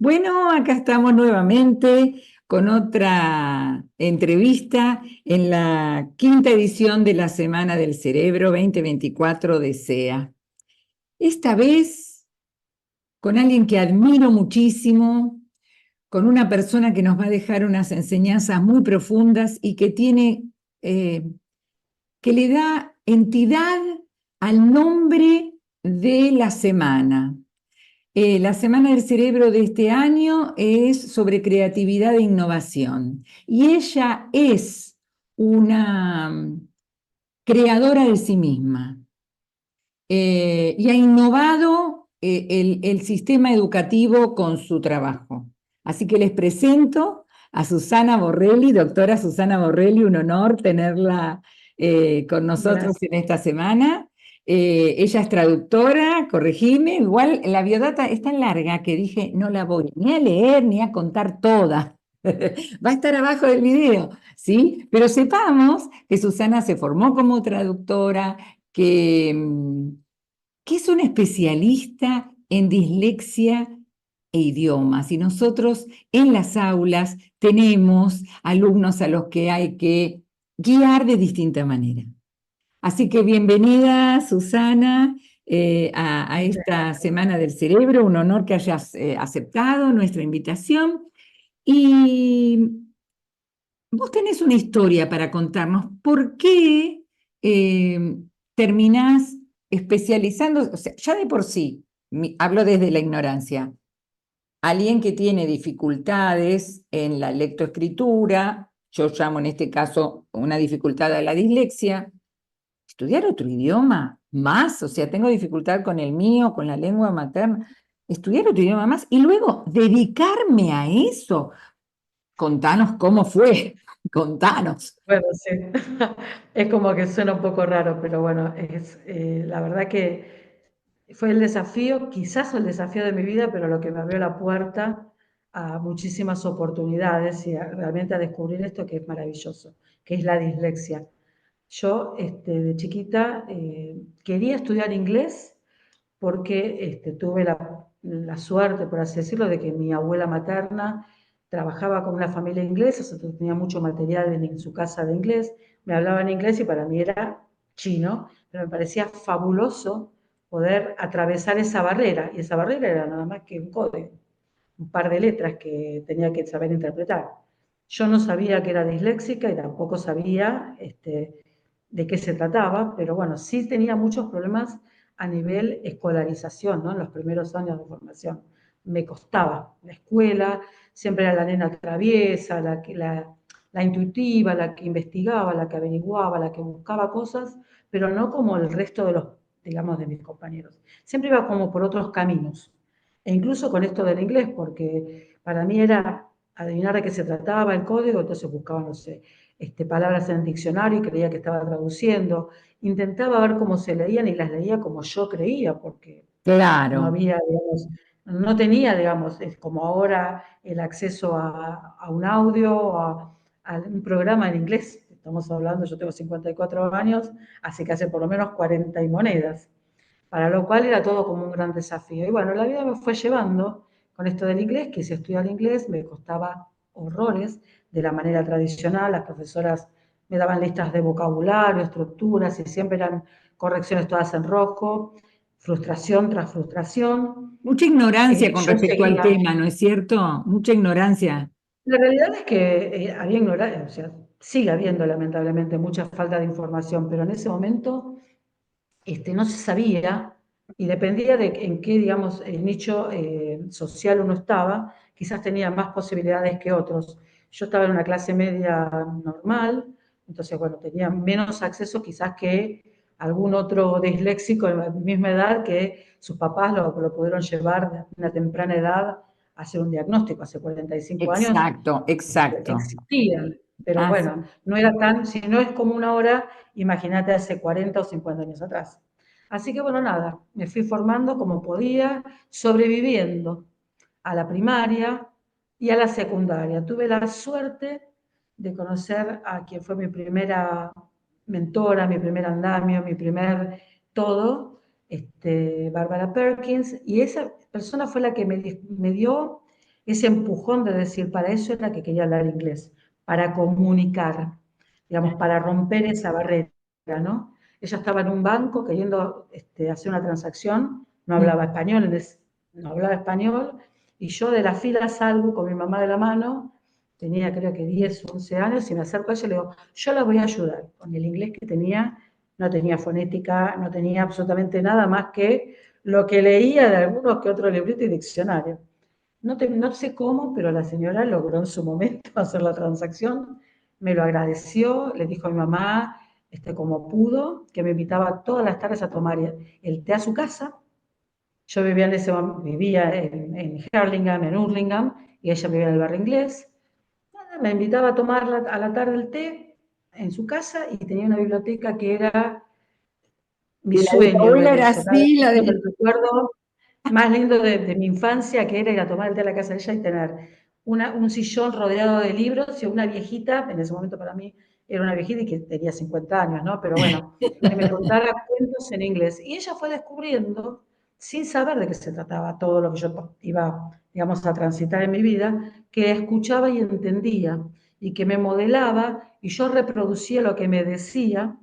Bueno, acá estamos nuevamente con otra entrevista en la quinta edición de la Semana del Cerebro 2024 de SEA. Esta vez con alguien que admiro muchísimo, con una persona que nos va a dejar unas enseñanzas muy profundas y que eh, que le da entidad al nombre de la semana. La Semana del Cerebro de este año es sobre creatividad e innovación. Y ella es una creadora de sí misma y ha innovado el sistema educativo con su trabajo. Así que les presento a Susana Borrelli, doctora Susana Borrelli, un honor tenerla con nosotros Gracias. en esta semana. Ella es traductora, corregime, igual la biodata es tan larga que dije no la voy ni a leer ni a contar toda. Va a estar abajo del video, ¿sí? Pero sepamos que Susana se formó como traductora, que, que es un especialista en dislexia e idiomas. Y nosotros en las aulas tenemos alumnos a los que hay que guiar de distinta manera. Así que bienvenida, Susana, a esta Semana del Cerebro. Un honor que hayas aceptado nuestra invitación. Y vos tenés una historia para contarnos. ¿Por qué eh, terminás especializando? O sea, ya de por sí, hablo desde la ignorancia. Alguien que tiene dificultades en la lectoescritura, yo llamo en este caso una dificultad a la dislexia, estudiar otro idioma más, o sea, tengo dificultad con el mío, con la lengua materna, estudiar otro idioma más y luego dedicarme a eso. Contanos cómo fue, contanos. Bueno, sí. Es como que suena un poco raro, pero bueno, la verdad que fue el desafío, quizás el desafío de mi vida, pero lo que me abrió la puerta a muchísimas oportunidades y realmente a descubrir esto que es maravilloso, que es la dislexia. Yo, de chiquita, quería estudiar inglés porque tuve la suerte, por así decirlo, de que mi abuela materna trabajaba con una familia inglesa, entonces tenía mucho material en su casa de inglés, me hablaba en inglés y para mí era chino, pero me parecía fabuloso poder atravesar esa barrera, y esa barrera era nada más que un código, un par de letras que tenía que saber interpretar. Yo no sabía que era disléxica y tampoco sabía de qué se trataba, pero bueno, sí tenía muchos problemas a nivel escolarización, ¿no? En los primeros años de formación. Me costaba la escuela, siempre era la nena traviesa, la intuitiva, la que investigaba, la que averiguaba, la que buscaba cosas, pero no como el resto de los, digamos, de mis compañeros. Siempre iba como por otros caminos. E incluso con esto del inglés, porque para mí era adivinar de qué se trataba el código, entonces buscaba, no sé, palabras en el diccionario y creía que estaba traduciendo. Intentaba ver cómo se leían y las leía como yo creía, porque no Claro. había, digamos, no tenía, digamos, como ahora el acceso a un audio, a un programa en inglés. Estamos hablando, yo tengo 54 años, así que hace por lo menos 40 y monedas, para lo cual era todo como un gran desafío. Y bueno, la vida me fue llevando con esto del inglés, que si estudiar inglés me costaba horrores de la manera tradicional, las profesoras me daban listas de vocabulario, estructuras, y siempre eran correcciones todas en rojo, frustración tras frustración. Mucha ignorancia con Yo respecto al seguía. tema, ¿no es cierto? Mucha ignorancia. La realidad es que había ignorancia, o sea, sigue habiendo lamentablemente mucha falta de información, pero en ese momento no se sabía y dependía de en qué, digamos, nicho social uno estaba, quizás tenía más posibilidades que otros. Yo estaba en una clase media normal, entonces, bueno, tenía menos acceso quizás que algún otro disléxico de la misma edad que sus papás lo pudieron llevar de una temprana edad a hacer un diagnóstico. Hace 45 años Exacto, exacto. existían, pero Ah, sí. bueno, no era tan, si no es como una hora, imagínate hace 40 o 50 años atrás. Así que bueno, nada, me fui formando como podía, sobreviviendo a la primaria y a la secundaria. Tuve la suerte de conocer a quien fue mi primera mentora, mi primer andamio, mi primer todo, Barbara Perkins, y esa persona fue la que me dio ese empujón de decir, para eso era que quería hablar inglés, para comunicar, digamos, para romper esa barrera, ¿no? Ella estaba en un banco queriendo hacer una transacción, no hablaba Mm. español, no hablaba español, y yo de la fila salgo con mi mamá de la mano, tenía creo que 10 o 11 años, y me acerco a ella y le digo, yo la voy a ayudar. Con el inglés que tenía, no tenía fonética, no tenía absolutamente nada más que lo que leía de algunos que otros libritos y diccionarios. No sé cómo, pero la señora logró en su momento hacer la transacción, me lo agradeció, le dijo a mi mamá, como pudo, que me invitaba todas las tardes a tomar el té a su casa. Yo vivía en ese momento, vivía en Hurlingham, en Hurlingham, y ella vivía en el barrio inglés. Nada, me invitaba a tomar a la tarde el té en su casa y tenía una biblioteca que era mi Y la de tu sueño abuela ver era eso. Cada así, la vez me de... recuerdo más lindo de mi infancia, que era ir a tomar el té a la casa de ella y tener un sillón rodeado de libros y una viejita, en ese momento para mí era una viejita y que tenía 50 años, ¿no? Pero bueno, que me contara cuentos en inglés. Y ella fue descubriendo, sin saber de qué se trataba todo lo que yo iba, digamos, a transitar en mi vida, que escuchaba y entendía y que me modelaba y yo reproducía lo que me decía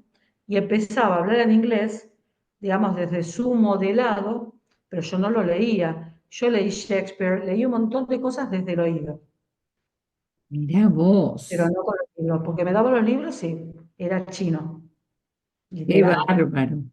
y empezaba a hablar en inglés, digamos, desde su modelado, pero yo no lo leía. Yo leí Shakespeare, leí un montón de cosas desde el oído, Mirá pero vos, no con los libros, porque me daban los libros y era chino, qué literal. bárbaro.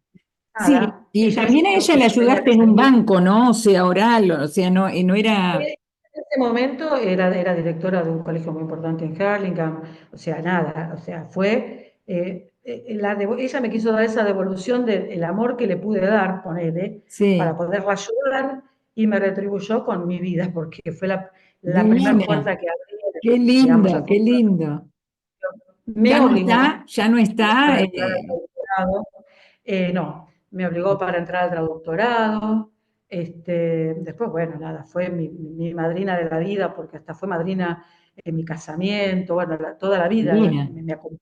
Sí, Nada, y ella también a lo ella que le yo tenía ayudaste que en un seguir. banco, ¿no? O sea, oral, o sea, no, y no era... En ese momento era directora de un colegio muy importante en Hurlingham, o sea, nada, o sea, fue, ella me quiso dar esa devolución del amor que le pude dar, ponele, para Sí, poderla ayudar y me retribuyó con mi vida, porque fue la primera divina, puerta que abrí, qué digamos, lindo, al qué futuro. lindo. Me obligó Ya no está, para entrar al traductorado. No, me obligó para entrar al traductorado. Después, bueno, nada, fue mi madrina de la vida, porque hasta fue madrina en mi casamiento, bueno, toda la vida divina. me acompañó.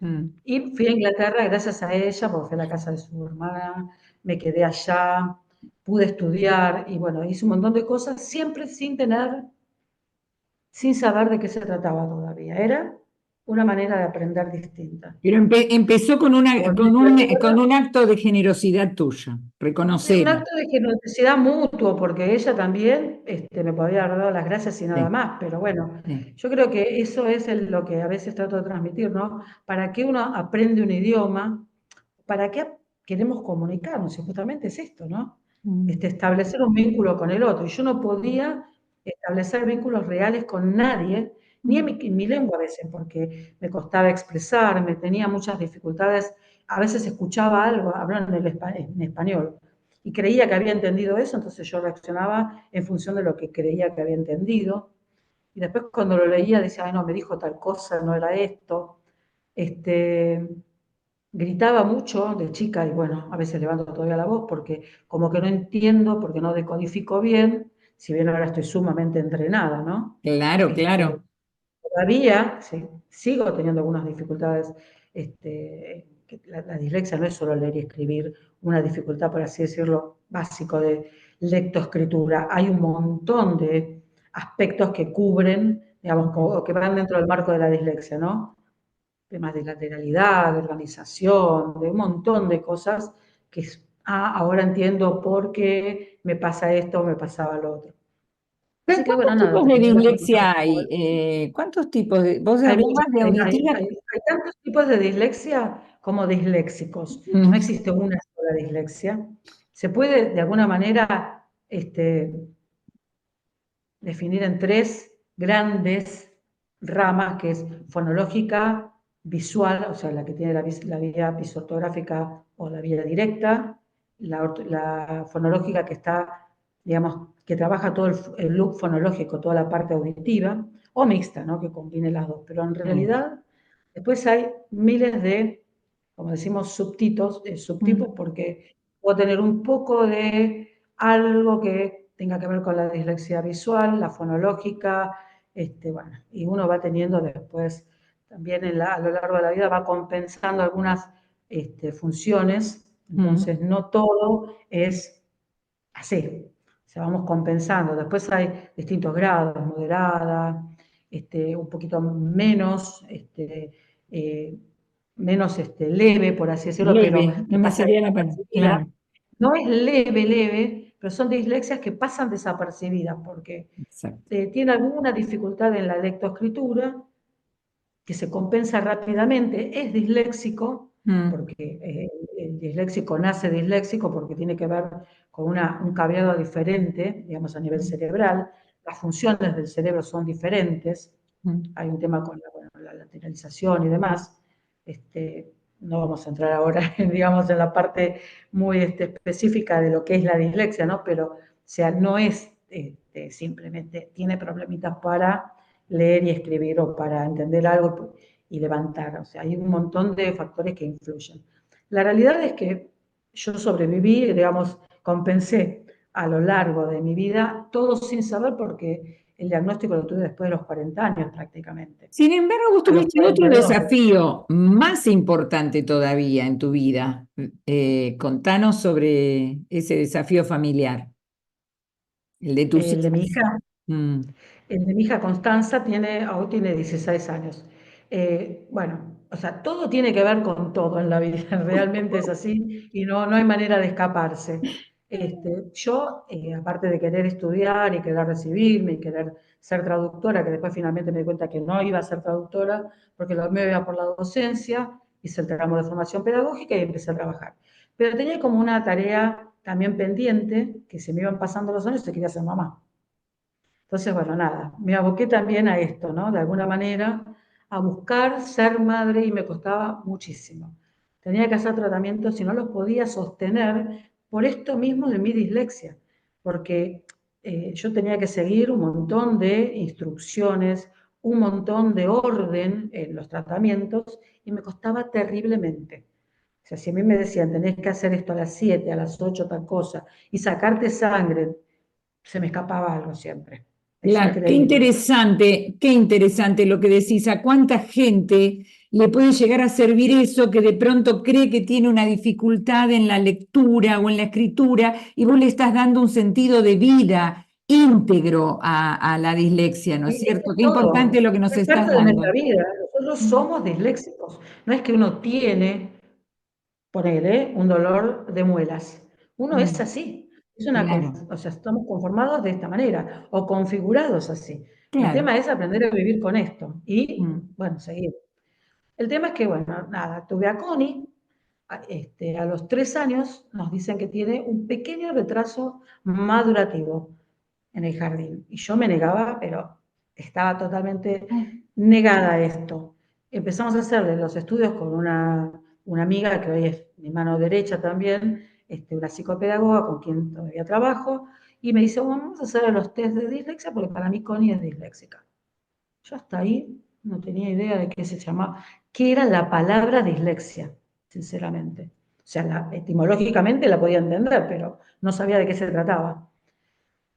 Mm. Y fui a Inglaterra gracias a ella, porque fui a la casa de su hermana, me quedé allá, pude estudiar y bueno, hice un montón de cosas, siempre sin saber de qué se trataba todavía. Era una manera de aprender distinta. Pero empezó Volví a con Inglaterra. un acto de generosidad tuya, Un reconocelo. acto de generosidad mutuo, porque ella también me podría haber dado las gracias y nada Sí, más, pero bueno, sí. yo creo que eso es lo que a veces trato de transmitir, ¿no? ¿Para qué uno aprende un idioma? ¿Para qué queremos comunicarnos? Y justamente es esto, ¿no? Mm. Establecer un vínculo con el otro. Y yo no podía establecer vínculos reales con nadie, ni en mi lengua a veces, porque me costaba expresarme, tenía muchas dificultades. A veces escuchaba algo, hablando en español, y creía que había entendido eso, entonces yo reaccionaba en función de lo que creía que había entendido. Y después cuando lo leía decía, ay no, me dijo tal cosa, no era esto. Este, Gritaba mucho de chica y bueno, a veces levanto todavía la voz porque como que no entiendo, porque no decodifico bien, si bien ahora estoy sumamente entrenada, ¿no? Claro, Este, claro. Todavía sí, sigo teniendo algunas dificultades. La dislexia no es solo leer y escribir, una dificultad, por así decirlo, básico de lectoescritura. Hay un montón de aspectos que cubren, digamos, o que van dentro del marco de la dislexia, ¿no? Temas de lateralidad, de organización, de un montón de cosas que ahora entiendo por qué me pasa esto o me pasaba lo otro. Así que bueno, ¿Cuántos nada, tipos te de quería contar. dislexia hay? ¿Cuántos tipos de... ¿Vos Hay, muchos, hablabas de auditiva? hay tantos tipos de dislexia como disléxicos. No Mm, existe una sola dislexia. Se puede de alguna manera definir en tres grandes ramas, que es fonológica, visual, o sea, la que tiene la vía visortográfica o la vía directa, la fonológica que está, digamos, que trabaja todo el loop fonológico, toda la parte auditiva, o mixta, ¿no? Que combine las dos. Pero en mm, realidad, después hay miles de, como decimos, subtipos, mm. porque puedo tener un poco de algo que tenga que ver con la dislexia visual, la fonológica, bueno, y uno va teniendo después, también a lo largo de la vida va compensando algunas funciones, Mm. entonces no todo es así. sea, vamos compensando. Después hay distintos grados, moderada, un poquito menos, menos leve, por así decirlo, pero Leve, no que me pasa salía la palabra, desapercibida. claro, No es leve, leve, pero son dislexias que pasan desapercibidas porque exacto. tiene alguna dificultad en la lectoescritura que se compensa rápidamente, es disléxico, Mm, porque el disléxico nace disléxico porque tiene que ver con un cableado diferente, digamos, a nivel mm, cerebral. Las funciones del cerebro son diferentes. mm. Hay un tema con la lateralización y demás. No vamos a entrar ahora, digamos, en la parte muy específica de lo que es la dislexia, ¿no? Pero, o sea, no es simplemente, tiene problemitas para leer y escribir o para entender algo y levantar. O sea, hay un montón de factores que influyen. La realidad es que yo sobreviví, digamos, compensé a lo largo de mi vida, todo sin saber porque el diagnóstico lo tuve después de los 40 años prácticamente, Sin embargo, vos a los tuviste otro 42. desafío más importante todavía en tu vida. Contanos sobre ese desafío familiar, el de tus El de mi hijos. hija, Mm. el de mi hija Constanza hoy tiene 16 años. Bueno, o sea, todo tiene que ver con todo en la vida, realmente es así y no hay manera de escaparse. Yo, aparte de querer estudiar y querer recibirme y querer ser traductora, que después finalmente me di cuenta que no iba a ser traductora porque lo mío iba por la docencia, hice el tramo de formación pedagógica y empecé a trabajar. Pero tenía como una tarea también pendiente, que se me iban pasando los años y quería ser mamá. Entonces, bueno, nada, me aboqué también a esto, ¿no? De alguna manera, a buscar ser madre y me costaba muchísimo. Tenía que hacer tratamientos y no los podía sostener por esto mismo de mi dislexia, porque yo tenía que seguir un montón de instrucciones, un montón de orden en los tratamientos y me costaba terriblemente. O sea, si a mí me decían, tenés que hacer esto a las 7, a las 8, tal cosa, y sacarte sangre, se me escapaba algo siempre. Es Claro, increíble. qué interesante lo que decís. ¿A cuánta gente le puede llegar a servir eso que de pronto cree que tiene una dificultad en la lectura o en la escritura y vos le estás dando un sentido de vida íntegro a la dislexia, ¿no es Y eso cierto? es Qué todo. importante lo que nos Es estás parte de nuestra dando. vida. Nosotros Mm. somos disléxicos. No es que uno tiene, ponele, un dolor de muelas. Uno es Mm, así. claro, O sea, estamos conformados de esta manera o configurados así. El claro. tema es aprender a vivir con esto y, Mm. bueno, seguir. El tema es que, bueno, nada, tuve a Connie, a los 3 años nos dicen que tiene un pequeño retraso madurativo en el jardín. Y yo me negaba, pero estaba totalmente negada a esto. Empezamos a hacerle los estudios con una amiga que hoy es mi mano derecha también, una psicopedagoga con quien todavía trabajo, y me dice, bueno, vamos a hacer los test de dislexia porque para mí Connie es disléxica. Yo hasta ahí no tenía idea de qué se llamaba, qué era la palabra dislexia, sinceramente. O sea, etimológicamente la podía entender, pero no sabía de qué se trataba.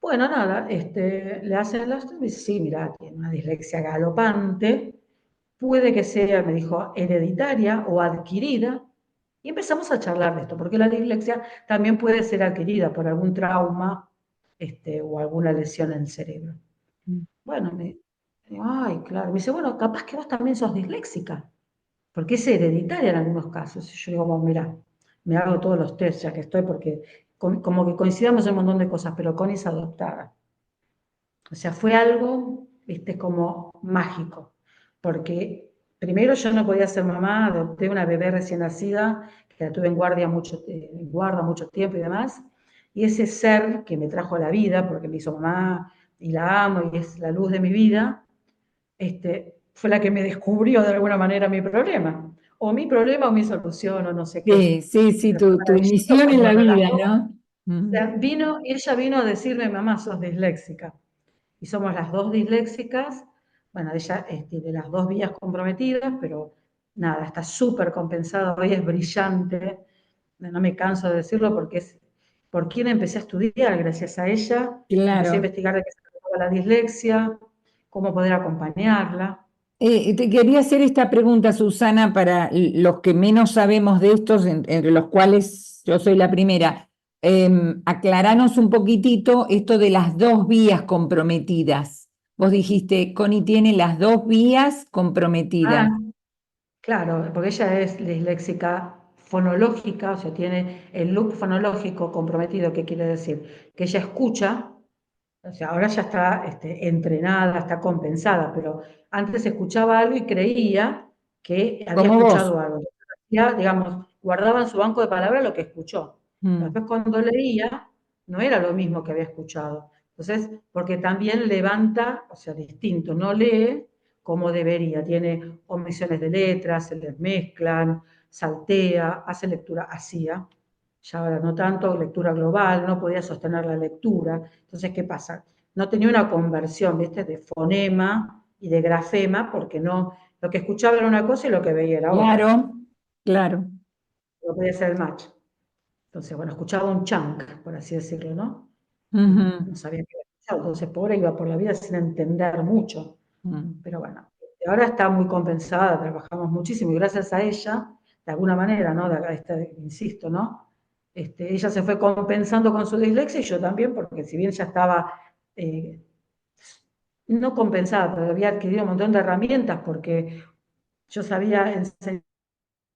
Bueno, nada, le hacen las y dice, sí, mira, tiene una dislexia galopante, puede que sea, me dijo, hereditaria o adquirida, y empezamos a charlar de esto, porque la dislexia también puede ser adquirida por algún trauma o alguna lesión en el cerebro. Mm. Bueno, digo, ay, claro. Me dice, bueno, capaz que vos también sos disléxica, porque es hereditaria en algunos casos. Y yo digo, bueno, mira, me hago todos los test ya que estoy, porque como que coincidamos en un montón de cosas, pero con esa adoptada. O sea, fue algo, viste, como mágico, porque primero yo no podía ser mamá, adopté una bebé recién nacida, que la tuve en guarda mucho tiempo y demás, y ese ser que me trajo a la vida, porque me hizo mamá y la amo y es la luz de mi vida, fue la que me descubrió de alguna manera mi problema, o mi solución, o no sé qué. Sí, sí, sí, Pero fue tu maravilloso misión en cuando la nos las vida, dos, ¿no? o Mm. sea, ella vino a decirme, mamá, sos disléxica y somos las dos disléxicas. Bueno, ella tiene las dos vías comprometidas, pero nada, está súper compensada, hoy es brillante, no me canso de decirlo porque es por quien empecé a estudiar, gracias a ella, empecé a Claro. investigar de qué se trataba la dislexia, cómo poder acompañarla. Te quería hacer esta pregunta, Susana, para los que menos sabemos de estos, entre los cuales yo soy la primera. Aclaranos un poquitito esto de las dos vías comprometidas. Vos dijiste, Connie tiene las dos vías comprometidas. Ah, claro, porque ella es disléxica fonológica, o sea, tiene el loop fonológico comprometido, ¿qué quiere decir? Que ella escucha, o sea, ahora ya está entrenada, está compensada, pero antes escuchaba algo y creía que había Como vos. escuchado algo. Ya, digamos, guardaba en su banco de palabras lo que escuchó. Mm, Después cuando leía, no era lo mismo que había escuchado. Entonces, porque también levanta, o sea, distinto, no lee como debería, tiene omisiones de letras, se les mezclan, saltea, hace lectura, hacía, ya ahora no tanto, lectura global, no podía sostener la lectura. Entonces, ¿qué pasa? No tenía una conversión, ¿viste? De fonema y de grafema, porque no, lo que escuchaba era una cosa y lo que veía era otra. claro, claro. No podía ser el match. Entonces, bueno, escuchaba un chunk, por así decirlo, ¿no? Ujú, No sabía qué había escuchado. Entonces, pobre, iba por la vida sin entender mucho. mm. Pero bueno, ahora está muy compensada, trabajamos muchísimo y gracias a ella, de alguna manera, ¿no? Insisto, ¿no? Ella se fue compensando con su dislexia y yo también, porque si bien ya estaba eh, no compensada, pero había adquirido un montón de herramientas porque yo sabía enseñar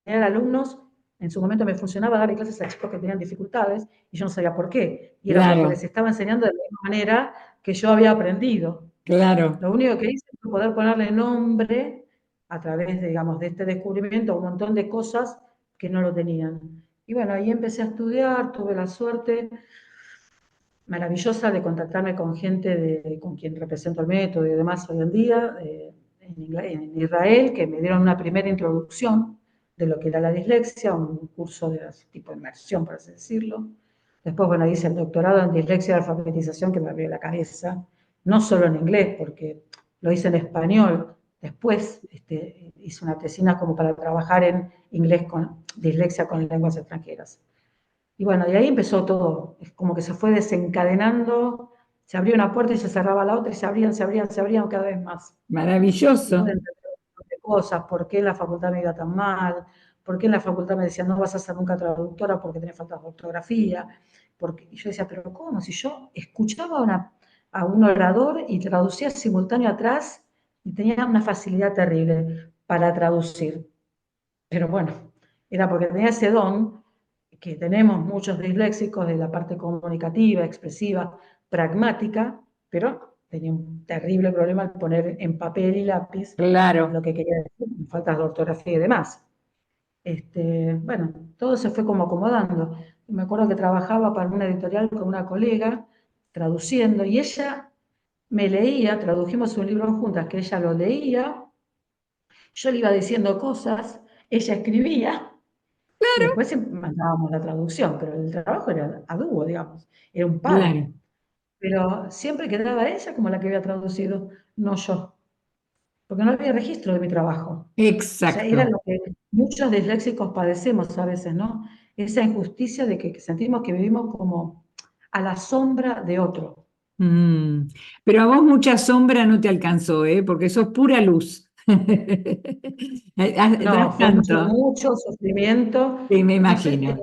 a alumnos, en su momento me funcionaba dar clases a chicos que tenían dificultades y yo no sabía por qué. Y era porque Claro, les estaba enseñando de la misma manera que yo había aprendido. claro. Lo único que hice fue poder ponerle nombre a través, digamos, de este descubrimiento a un montón de cosas que no lo tenían. Y bueno, ahí empecé a estudiar, tuve la suerte maravillosa de contactarme con gente con quien represento el método y demás hoy en día, en Israel, que me dieron una primera introducción de lo que era la dislexia, un curso de tipo de inmersión, por así decirlo. Después, bueno, hice el doctorado en dislexia y alfabetización que me abrió la cabeza, no solo en inglés, porque lo hice en español. Después hice una tesina como para trabajar en inglés con dislexia con lenguas extranjeras. Y bueno, y ahí empezó todo. Es como que se fue desencadenando, se abrió una puerta y se cerraba la otra y se abrían cada vez más. Y Maravilloso. pude entender un montón de cosas, por qué en la facultad me iba tan mal, por qué en la facultad me decían no vas a ser nunca traductora porque tenés falta de ortografía. Y yo decía, pero ¿cómo? Si yo escuchaba a un orador y traducía simultáneo atrás y tenía una facilidad terrible para traducir. Pero bueno, era porque tenía ese don que tenemos muchos disléxicos de la parte comunicativa, expresiva, pragmática, pero tenía un terrible problema al poner en papel y lápiz lo Claro. que quería decir, faltas de ortografía y demás. Bueno, todo se fue como acomodando. Me acuerdo que trabajaba para una editorial con una colega traduciendo y ella me leía, tradujimos un libro juntas que ella lo leía, yo le iba diciendo cosas, ella escribía y después mandábamos la traducción, pero el trabajo era a dúo, digamos, era un par. Claro, Pero siempre quedaba ella como la que había traducido, no yo, porque no había registro de mi trabajo. O sea, era exacto. lo que muchos disléxicos padecemos a veces, ¿no? Esa injusticia de que sentimos que vivimos como a la sombra de otro. Mm. Pero a vos mucha sombra no te alcanzó, ¿eh? Porque sos pura luz. Das No, fue mucho, tanto. mucho sufrimiento. Sí, me No sé, imagino,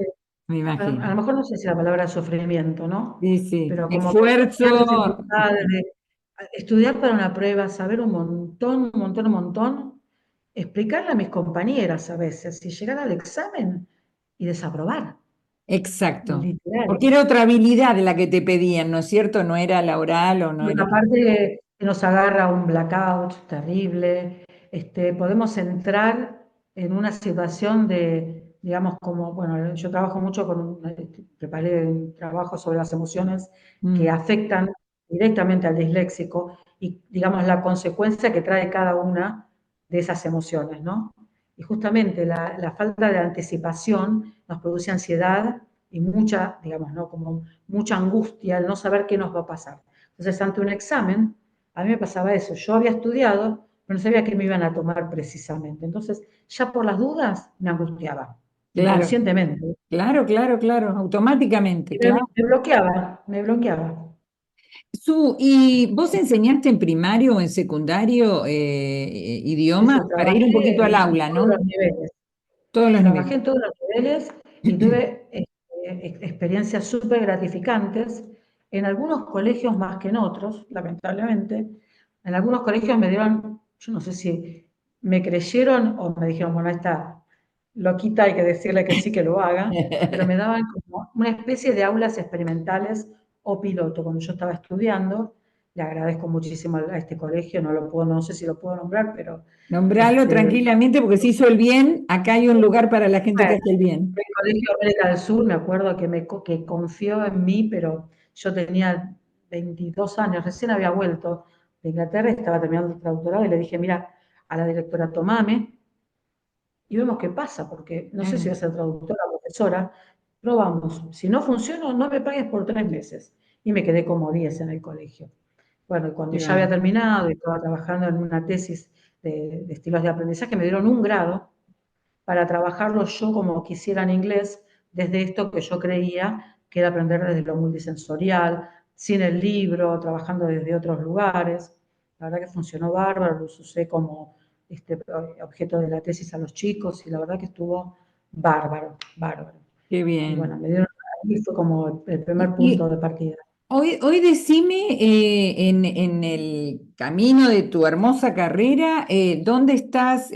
me a imagino. lo mejor no sé si la palabra sufrimiento, ¿no? Sí, sí. Pero como que tener Esfuerzo, dificultades de estudiar para una prueba, saber un montón, un montón, un montón, explicarle a mis compañeras a veces y llegar al examen y desaprobar, exacto. literal. Porque era otra habilidad de la que te pedían, ¿no es cierto? No era la oral o no Y era. aparte nos agarra un blackout terrible, podemos entrar en una situación de, digamos, como, bueno, yo trabajo mucho preparé un trabajo sobre las emociones que Mm, afectan directamente al disléxico y, digamos, la consecuencia que trae cada una de esas emociones, ¿no? Y justamente la falta de anticipación nos produce ansiedad y mucha, digamos, ¿no? Como mucha angustia, el no saber qué nos va a pasar. Entonces, ante un examen, a mí me pasaba eso. Yo había estudiado, pero no sabía qué me iban a tomar precisamente. Entonces, ya por las dudas, me angustiaba, claro, inconscientemente. claro, claro, claro, automáticamente, Y me, claro. me bloqueaba, me bloqueaba. ¿Y vos enseñaste en primario o en secundario Sí, idioma sí, para ir un trabajé poquito al en aula, todos ¿no? los niveles. Todos los Trabajé niveles. en todos los niveles y tuve experiencias súper gratificantes, en algunos colegios más que en otros, lamentablemente. En algunos colegios me dieron, yo no sé si me creyeron o me dijeron, bueno, esta loquita hay que decirle que sí que lo haga, pero me daban como una especie de aulas experimentales o piloto cuando yo estaba estudiando. Le agradezco muchísimo a este colegio, no sé si lo puedo nombrar, pero Nombralo este, tranquilamente porque si hizo el bien, acá hay un lugar para la gente que bueno, hace el bien. el Colegio América del Sur, me acuerdo que confió en mí, pero yo tenía 22 años, recién había vuelto de Inglaterra, estaba terminando el doctorado y le dije, mira, a la directora, tomame y vemos qué pasa, porque no sé si Claro, va a ser traductora o profesora, probamos. Si no funciona, no me pagues por 3 meses. Y me quedé como 10 en el colegio. Bueno, y cuando ya había claro. terminado y estaba trabajando en una tesis de estilos de aprendizaje, me dieron un grado para trabajarlo yo como quisiera en inglés, desde esto que yo creía que era aprender desde lo multisensorial, sin el libro, trabajando desde otros lugares. La verdad que funcionó bárbaro, lo usé como objeto de la tesis a los chicos y la verdad que estuvo bárbaro, bárbaro. Qué Y bueno, bien. ahí fue como el Y, primer punto y de partida. hoy decime, en el camino de tu hermosa carrera, ¿dónde estás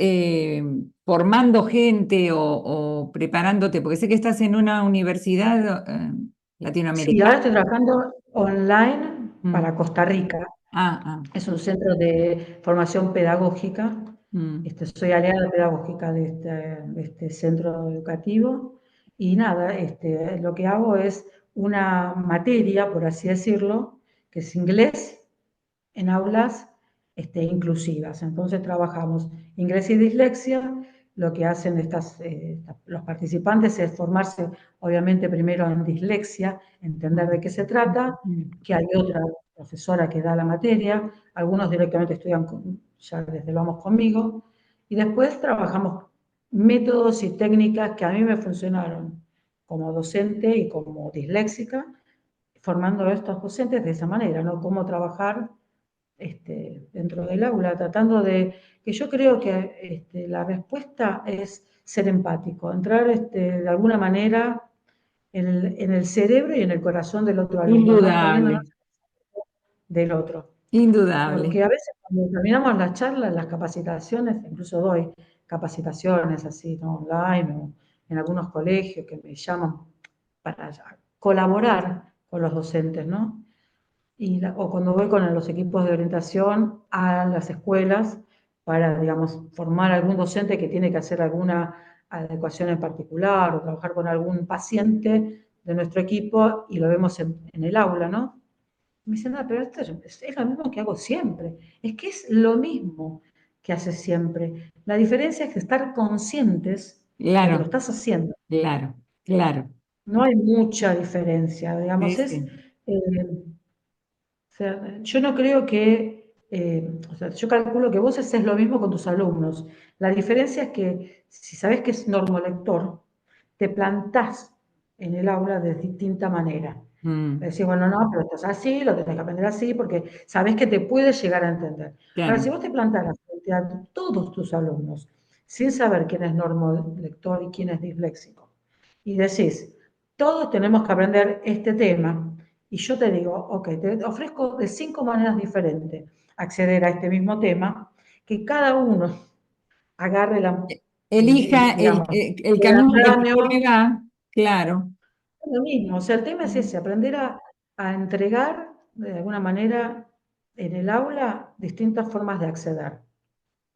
formando gente o preparándote? Porque sé que estás en una universidad Sí, ahora latinoamericana. estoy trabajando online Mm. para Costa Rica. Ah, Es un centro de formación pedagógica. mm, Soy aliada pedagógica de este centro educativo y nada, lo que hago es una materia, por así decirlo, que es inglés en aulas inclusivas. Entonces trabajamos inglés y dislexia. Lo que hacen los participantes es formarse, obviamente, primero en dislexia, entender de qué se trata, mm. que hay otra profesora que da la materia, algunos directamente estudian, ya desde vamos conmigo, y después trabajamos métodos y técnicas que a mí me funcionaron como docente y como disléxica, formando a estos docentes de esa manera, ¿no? Cómo trabajar dentro del aula, tratando que yo creo que la respuesta es ser empático, entrar de alguna manera en el cerebro y en el corazón del otro alumno, no Indudable, poniéndonos del otro. indudable. Porque a veces cuando terminamos las charlas, las capacitaciones, incluso doy capacitaciones así, ¿no? Online o en algunos colegios que me llaman para colaborar con los docentes, ¿no? O cuando voy con los equipos de orientación a las escuelas para, digamos, formar algún docente que tiene que hacer alguna adecuación en particular o trabajar con algún paciente de nuestro equipo y lo vemos en el aula, ¿no? Me dicen, no, pero esto es lo mismo que hago siempre. Es que es lo mismo que haces siempre. La diferencia es que estar conscientes de que lo Claro, estás haciendo. claro, claro. No hay mucha diferencia, digamos, Sí, sí. o sea, yo no creo o sea, yo calculo que vos haces lo mismo con tus alumnos. La diferencia es que si sabes que es normolector, te plantás en el aula de distinta manera. Mm, Decís, bueno, no, pero esto es así, lo tenés que aprender así, porque sabés que te puede llegar a entender. Ahora, claro. si vos te plantás frente a todos tus alumnos, sin saber quién es normolector y quién es disléxico, y decís, todos tenemos que aprender este tema, y yo te digo, ok, te ofrezco de 5 maneras diferentes acceder a este mismo tema, que cada uno agarre Elija digamos, el el camino que mejor le andamio, va, claro. lo mismo. O sea, el tema es ese, aprender a entregar de alguna manera en el aula distintas formas de acceder.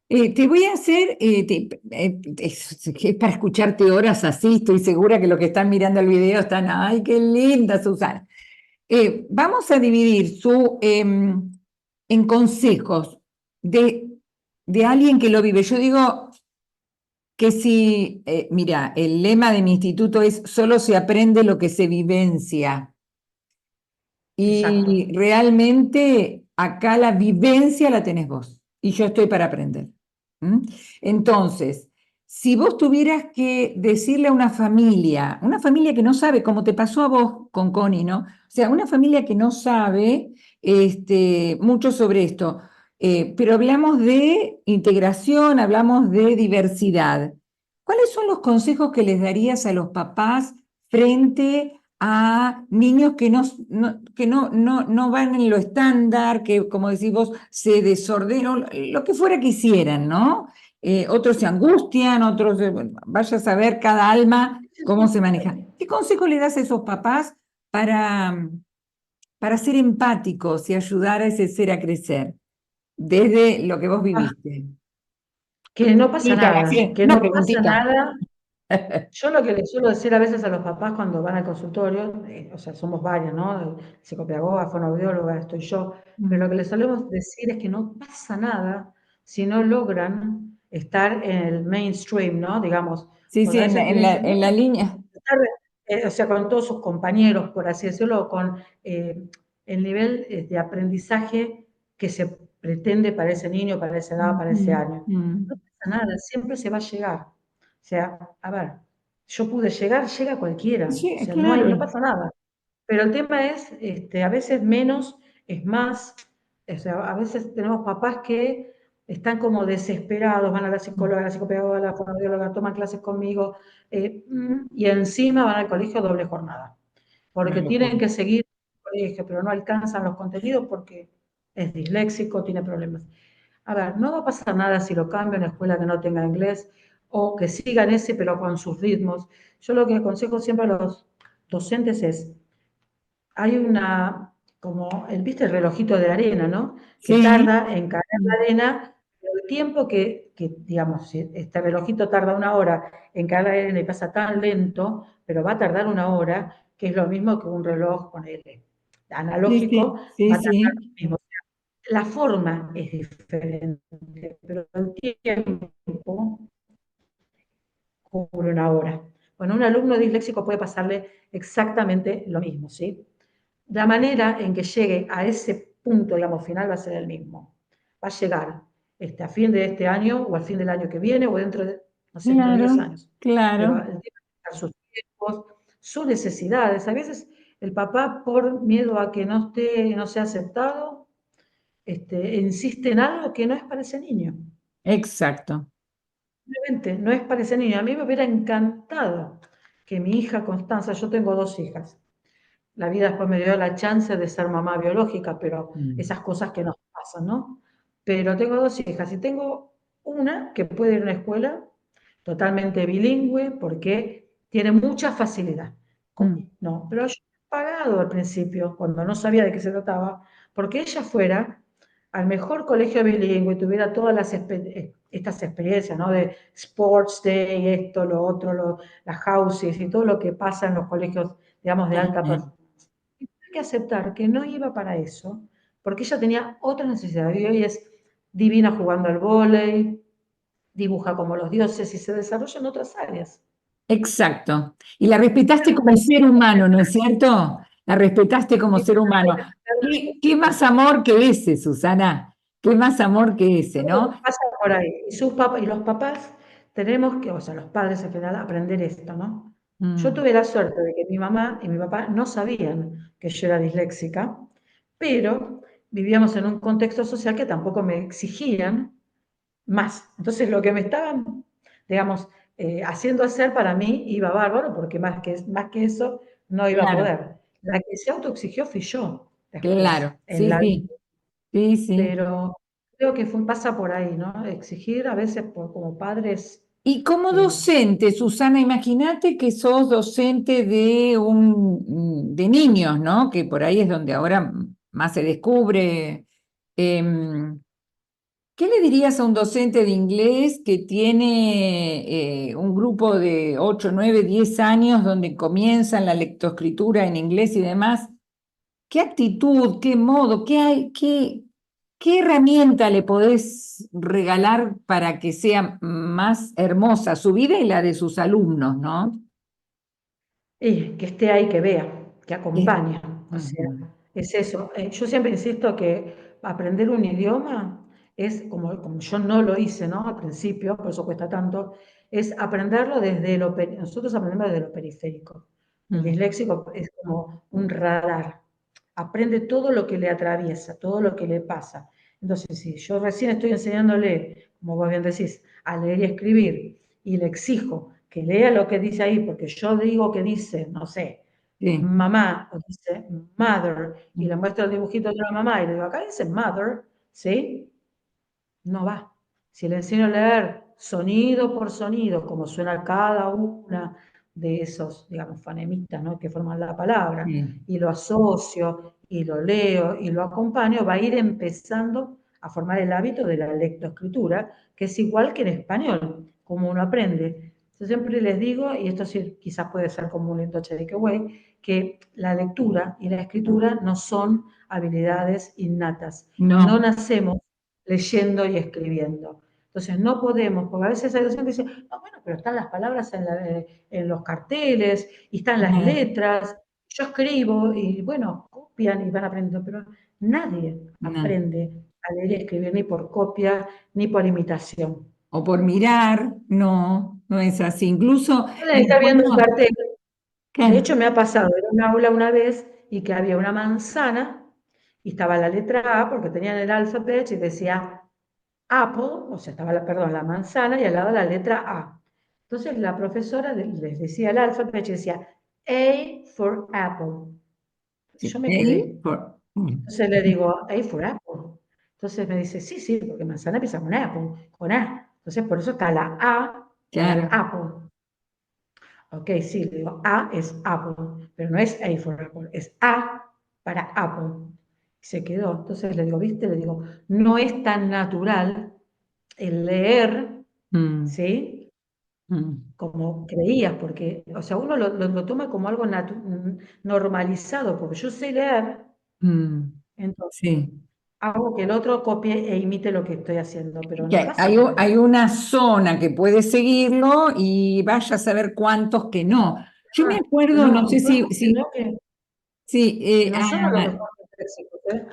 Te voy a hacer, es para escucharte horas así, estoy segura que los que están mirando el video están, ay, qué linda Susana. Vamos a dividir en consejos de, de alguien que lo vive. Yo digo que si, mira, el lema de mi instituto es solo se aprende lo que se vivencia. Exacto. Y realmente acá la vivencia la tenés vos y yo estoy para aprender. ¿Mm? Entonces, si vos tuvieras que decirle a una familia que no sabe, como te pasó a vos con Connie, ¿no? O sea, una familia que no sabe mucho sobre esto, pero hablamos de integración, hablamos de diversidad. ¿Cuáles son los consejos que les darías a los papás frente a niños que no van en lo estándar, que como decís vos, se desordenan, lo que fuera que hicieran, ¿no? Otros se angustian, otros, vaya a saber cada alma cómo se maneja. ¿Qué consejo le das a esos papás para, para ser empáticos y ayudar a ese ser a crecer desde lo que vos Ah, viviste? que no pasa nada, Así, que una no pasa preguntita. nada. Yo lo que les suelo decir a veces a los papás cuando van al consultorio, o sea, somos varios, ¿no? Psicopedagoga, fonoaudióloga, estoy yo, pero lo Mm. que les solemos decir es que no pasa nada si no logran estar en el mainstream, ¿no? Digamos, Sí, sí, cuando a veces te dicen, no, en la línea. estar, o sea, con todos sus compañeros, por así decirlo, con el nivel de aprendizaje que se pretende para ese niño, para esa edad, para ese Mm, año. No mm. pasa nada, siempre se va a llegar. O sea, a ver, yo pude llegar, llega cualquiera, o Sí, sea, no claro. pasa nada. Pero el tema es, a veces menos es más, o sea, a veces tenemos papás que están como desesperados, van a la psicóloga, a la psicopedagoga, a la fonoaudióloga, toman clases conmigo, y encima van al colegio doble jornada, Una porque locura. tienen que seguir el colegio, pero no alcanzan los contenidos porque es disléxico, tiene problemas. A ver, no va a pasar nada si lo cambio en una escuela que no tenga inglés o que sigan ese, pero con sus ritmos. Yo lo que aconsejo siempre a los docentes es, hay como, viste el relojito de arena, ¿no? Que Sí. tarda en caer la Mm. arena, pero el tiempo digamos, si este relojito tarda 1 hora en caer la arena y pasa tan lento, pero va a tardar 1 hora, que es lo mismo que un reloj con el Sí, analógico, sí, sí, va a tardar lo sí. mismo. La forma es diferente, pero el tiempo cubre 1 hora. Bueno, a un alumno disléxico puede pasarle exactamente lo mismo, ¿sí? La manera en que llegue a ese punto, digamos, final va a ser el mismo. Va a llegar a fin de este año o al fin del año que viene o dentro de, no sé, dentro de 10 Claro, años. Pero claro. el tema es sus tiempos, sus necesidades. A veces el papá, por miedo a que no sea aceptado, insiste en algo que no es para ese niño. Exacto. Simplemente no es para ese niño. A mí me hubiera encantado que mi hija Constanza, yo tengo 2 hijas, la vida después me dio la chance de ser mamá biológica, pero Mm. esas cosas que nos pasan, ¿no? Pero tengo 2 hijas y tengo una que puede ir a una escuela totalmente bilingüe porque tiene mucha facilidad. Mm. No, pero yo he pagado al principio, cuando no sabía de qué se trataba, porque ella fuera al mejor colegio bilingüe y tuviera todas estas experiencias, ¿no? De Sports Day, esto, lo otro, las houses y todo lo que pasa en los colegios, digamos, de alta Eh, performance. Y tuve que aceptar que no iba para eso, porque ella tenía otras necesidades. Y hoy es divina jugando al vóley, dibuja como los dioses y se desarrolla en otras áreas. Exacto. Y la respetaste como ser humano, ¿no es cierto? La respetaste como ser humano. ¿Qué más amor que ese, Susana? ¿Qué más amor que ese, Todo no? pasa por ahí. Y los papás tenemos que, o sea, los padres en general, aprender esto, ¿no? Yo Mm, tuve la suerte de que mi mamá y mi papá no sabían que yo era disléxica, pero vivíamos en un contexto social que tampoco me exigían más. Entonces, lo que me estaban, digamos, haciendo hacer para mí iba bárbaro, porque más que eso no iba a claro, poder. La que se autoexigió fui yo después, claro. en Sí, la vida. sí, sí, sí. Pero creo que pasa por ahí, ¿no? Exigir a veces como padres. Y como eh, docente, Susana, imagínate que sos docente de niños, ¿no? Que por ahí es donde ahora más se descubre. Em, ¿Qué le dirías a un docente de inglés que tiene un grupo de 8, 9, 10 años donde comienzan la lectoescritura en inglés y demás? ¿Qué actitud, qué modo, qué herramienta le podés regalar para que sea más hermosa su vida y la de sus alumnos, ¿no? y que esté ahí, que vea, que Eh, acompañe. O sea, ujú, es eso. Yo siempre insisto que aprender un idioma es, como yo no lo hice, ¿no? Al principio, por eso cuesta tanto, es aprenderlo nosotros aprendemos desde lo periférico. El mm, disléxico es como un radar. Aprende todo lo que le atraviesa, todo lo que le pasa. Entonces, si yo recién estoy enseñándole, como vos bien decís, a leer y escribir, y le exijo que lea lo que dice ahí, porque yo digo que dice, no sé, sí. mamá, o dice mother, y le muestro el dibujito de la mamá y le digo, acá dice mother, ¿sí? No va. Si le enseño a leer sonido por sonido, como suena cada una de esos, digamos, fonemistas, ¿no? Que forman la palabra, Sí. y lo asocio, y lo leo, y lo acompaño, va a ir empezando a formar el hábito de la lectoescritura, que es igual que en español, como uno aprende. Yo siempre les digo, y esto sí, quizás puede ser como un lindo takeaway, que la lectura y la escritura no son habilidades innatas. No No, nacemos leyendo y escribiendo. Entonces no podemos, porque a veces hay docentes que dicen, no, bueno, pero están las palabras en los carteles y están las no, letras, yo escribo y bueno, copian y van aprendiendo, pero nadie no. aprende a leer y escribir ni por copia ni por imitación. O por mirar, no, no es así. Incluso me Está viendo un acuerdo, cartel. De claro, hecho, me ha pasado, era un aula una vez y que había una manzana y estaba la letra A porque tenían el alfabeto y decía Apple, o sea, estaba perdón, la manzana y al lado la letra A. Entonces la profesora les decía el alfabeto y decía A for Apple. Yo sí, me quedé. mm, Entonces le digo, A for Apple. Entonces me dice, sí, sí, porque manzana empieza con Apple, con A. Entonces por eso está la A para claro, Apple. Ok, sí, le digo, A es Apple, pero no es A for Apple, es A para Apple. Se quedó. Entonces le digo, ¿viste? Le digo, no es tan natural el leer, mm, ¿sí? mm, Como creías, porque, o sea, uno lo toma como algo normalizado, porque yo sé leer, mm, entonces sí. hago que el otro copie e imite lo que estoy haciendo, pero no Que pasa por ahí. hay una zona que puede seguirlo y vaya a saber cuántos que no. Yo me Ah, acuerdo, no no, sé conozco que no, si, que no son a lo mejor disléxicos, ¿eh?